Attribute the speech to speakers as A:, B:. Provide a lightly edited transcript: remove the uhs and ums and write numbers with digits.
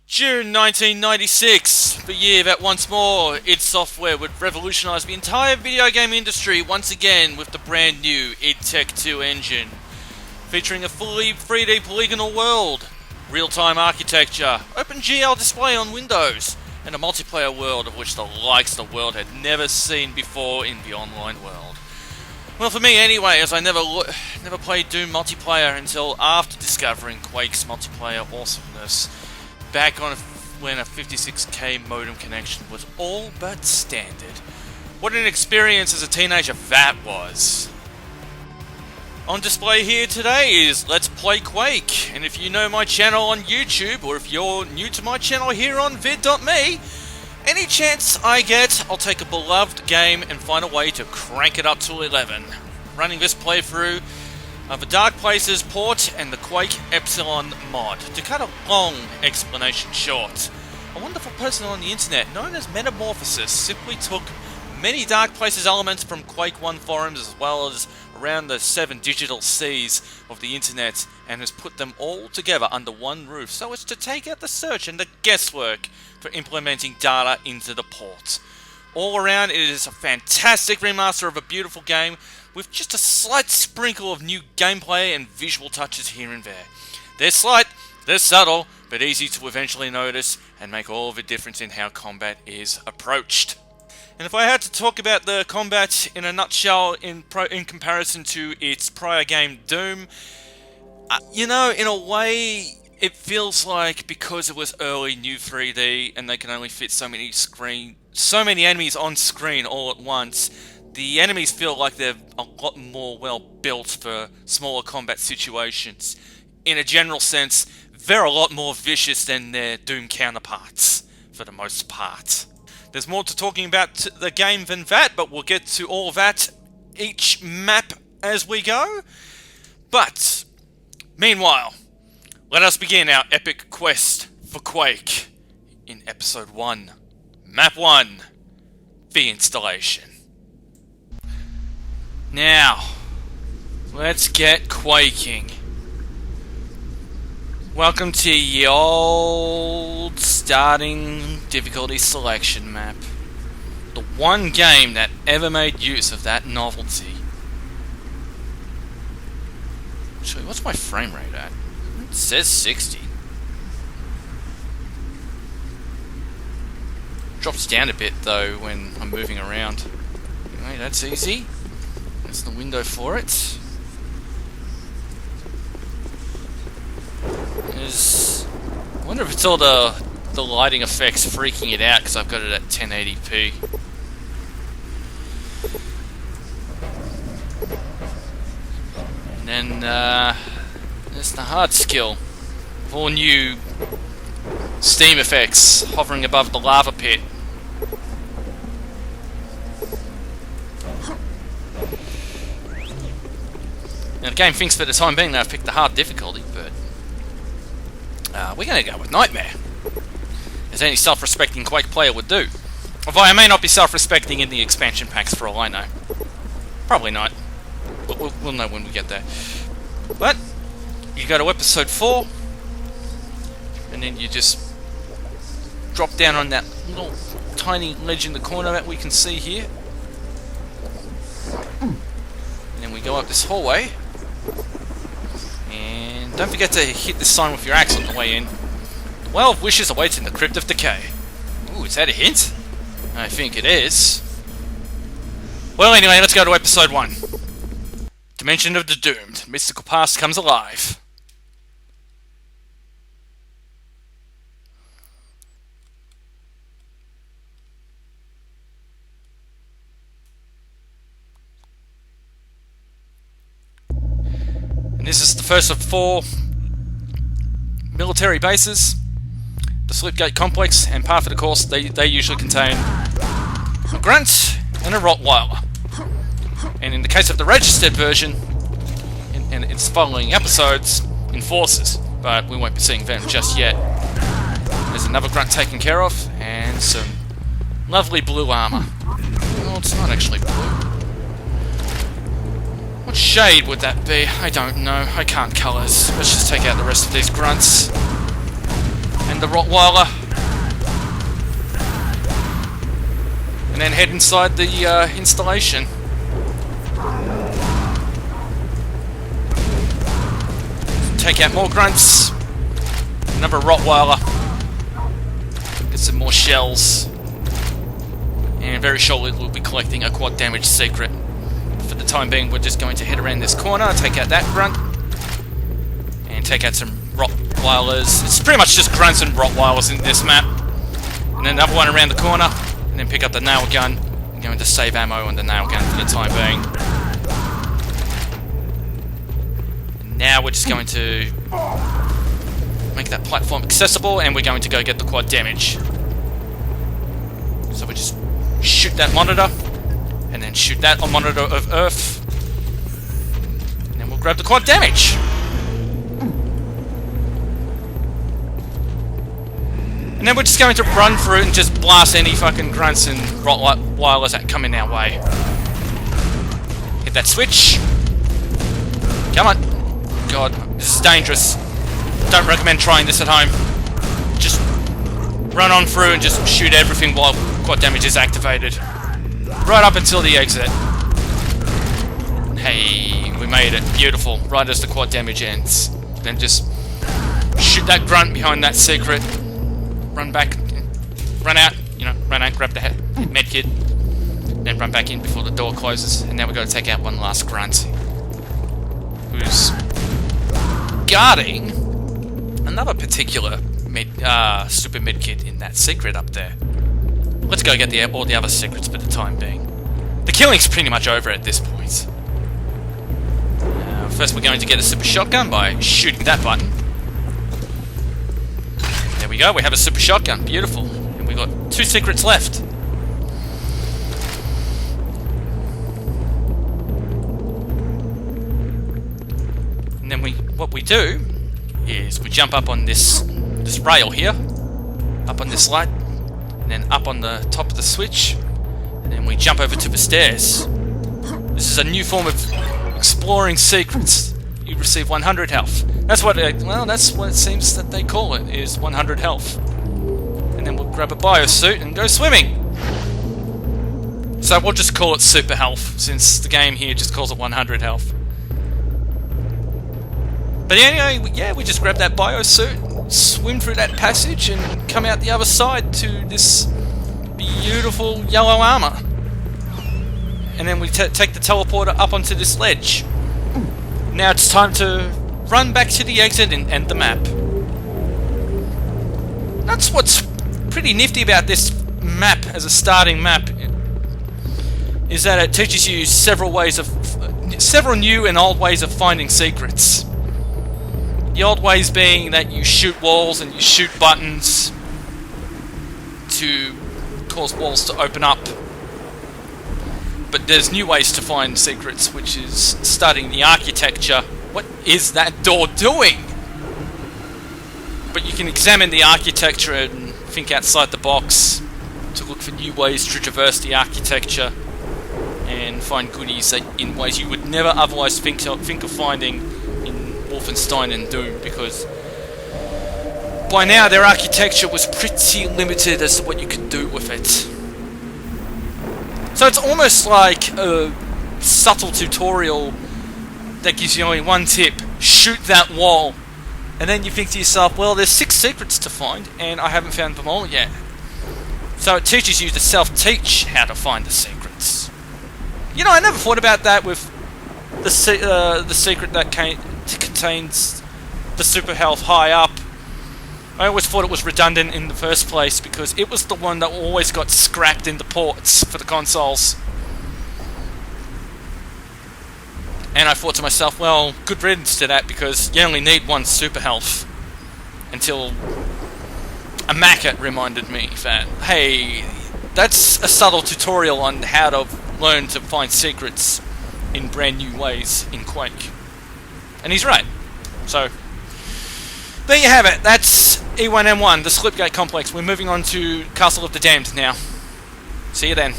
A: June 1996, the year that once more id Software would revolutionise the entire video game industry once again with the brand new id Tech 2 engine. Featuring a fully 3D polygonal world, real-time architecture, OpenGL display on Windows, and a multiplayer world of which the likes of the world had never seen before in the online world. Well, for me anyway, as I never played Doom multiplayer until after discovering Quake's multiplayer awesomeness, back on when a 56k modem connection was all but standard. What an experience as a teenager that was. On display here today is Let's Play Quake, and if you know my channel on YouTube, or if you're new to my channel here on vid.me, any chance I get, I'll take a beloved game and find a way to crank it up to 11. Running this playthrough of the DarkPlaces port and the Quake Epsilon mod. To cut a long explanation short, a wonderful person on the internet known as Metamorphosis simply took many DarkPlaces elements from Quake 1 forums as well as around the 7 digital C's of the internet and has put them all together under one roof so as to take out the search and the guesswork for implementing data into the port. All around, it is a fantastic remaster of a beautiful game with just a slight sprinkle of new gameplay and visual touches here and there. They're slight, they're subtle, but easy to eventually notice and make all the difference in how combat is approached. And if I had to talk about the combat in a nutshell in comparison to its prior game Doom, in a way it feels like because it was early new 3D and they can only fit so many enemies on screen all at once, the enemies feel like they're a lot more well built for smaller combat situations. In a general sense, they're a lot more vicious than their Doom counterparts, for the most part. There's more to talking about the game than that, but we'll get to all that each map as we go. But, meanwhile, let us begin our epic quest for Quake in Episode 1, Map 1, the installation. Now, let's get quaking. Welcome to the old starting difficulty selection map. The one game that ever made use of that novelty. Actually, what's my frame rate at? It says 60. Drops down a bit though when I'm moving around. Okay, that's easy. That's the window for it. I wonder if it's all the lighting effects freaking it out because I've got it at 1080p. And then there's the hard skill. All new steam effects hovering above the lava pit. Now the game thinks for the time being that I've picked the hard difficulty, but we're going to go with Nightmare, as any self-respecting Quake player would do. Although I may not be self-respecting in the expansion packs for all I know. Probably not. But we'll know when we get there. But you go to Episode 4, and then you just drop down on that little tiny ledge in the corner that we can see here. And then we go up this hallway. And don't forget to hit this sign with your axe on the way in. The Well of Wishes awaits in the Crypt of Decay. Ooh, is that a hint? I think it is. Well, anyway, let's go to Episode 1. Dimension of the Doomed. Mystical Past comes alive. This is the first of 4 military bases. The Slipgate complex and part of the course, they usually contain a grunt and a Rottweiler. And in the case of the registered version, and its following episodes, enforcers. But we won't be seeing them just yet. There's another grunt taken care of, and some lovely blue armor. Well, it's not actually blue. What shade would that be? I don't know. I can't colours. Let's just take out the rest of these grunts. and the Rottweiler. And then head inside the installation. Take out more grunts. Another Rottweiler. Get some more shells. And very shortly we'll be collecting a quad damage secret. For the time being, we're just going to head around this corner, take out that grunt, and take out some Rottweilers. It's pretty much just grunts and Rottweilers in this map. And then another one around the corner, and then pick up the nail gun. I'm going to save ammo on the nail gun for the time being. And now we're just going to make that platform accessible, and we're going to go get the quad damage. So we just shoot that monitor, and then shoot that on monitor of Earth, and then we'll grab the quad damage. And then we're just going to run through and just blast any fucking grunts and Rottweilers that come in our way. Hit that switch. Come on. God, this is dangerous. Don't recommend trying this at home. Just run on through and just shoot everything while quad damage is activated. Right up until the exit. Hey, we made it. Beautiful. Right as the quad damage ends. Then just shoot that grunt behind that secret. Run back. Run out. You know, run out, grab the medkit. Then run back in before the door closes. And now we've got to take out one last grunt. Who's guarding another particular super medkit in that secret up there. Let's go get all the other secrets for the time being. The killing's pretty much over at this point. First we're going to get a super shotgun by shooting that button. There we go, we have a super shotgun. Beautiful. And we've got 2 secrets left. And then what we do is we jump up on this rail here, up on this light, and then up on the top of the switch, and then we jump over to the stairs. This is a new form of exploring secrets. You receive 100 health. That's what it seems that they call it, is 100 health. And then we'll grab a biosuit and go swimming. So we'll just call it super health, since the game here just calls it 100 health. But anyway, yeah, we just grab that biosuit, swim through that passage, and come out the other side to this beautiful yellow armor. And then we take the teleporter up onto this ledge. Now it's time to run back to the exit and end the map. That's what's pretty nifty about this map as a starting map, is that it teaches you several new and old ways of finding secrets. The old ways being that you shoot walls and you shoot buttons to cause walls to open up. But there's new ways to find secrets, which is studying the architecture. What is that door doing? But you can examine the architecture and think outside the box to look for new ways to traverse the architecture and find goodies in ways you would never otherwise think of finding Wolfenstein and Doom, because by now their architecture was pretty limited as to what you could do with it. So it's almost like a subtle tutorial that gives you only one tip: shoot that wall. And then you think to yourself, well, there's 6 secrets to find and I haven't found them all yet. So it teaches you to self-teach how to find the secrets. You know, I never thought about that with the secret that contains the super health high up. I always thought it was redundant in the first place because it was the one that always got scrapped in the ports for the consoles. And I thought to myself, well, good riddance to that, because you only need 1 super health. Until a Macket reminded me that, hey, that's a subtle tutorial on how to learn to find secrets in brand new ways in Quake. And he's right. So, there you have it. That's E1M1, the Slipgate complex. We're moving on to Castle of the Damned now. See you then.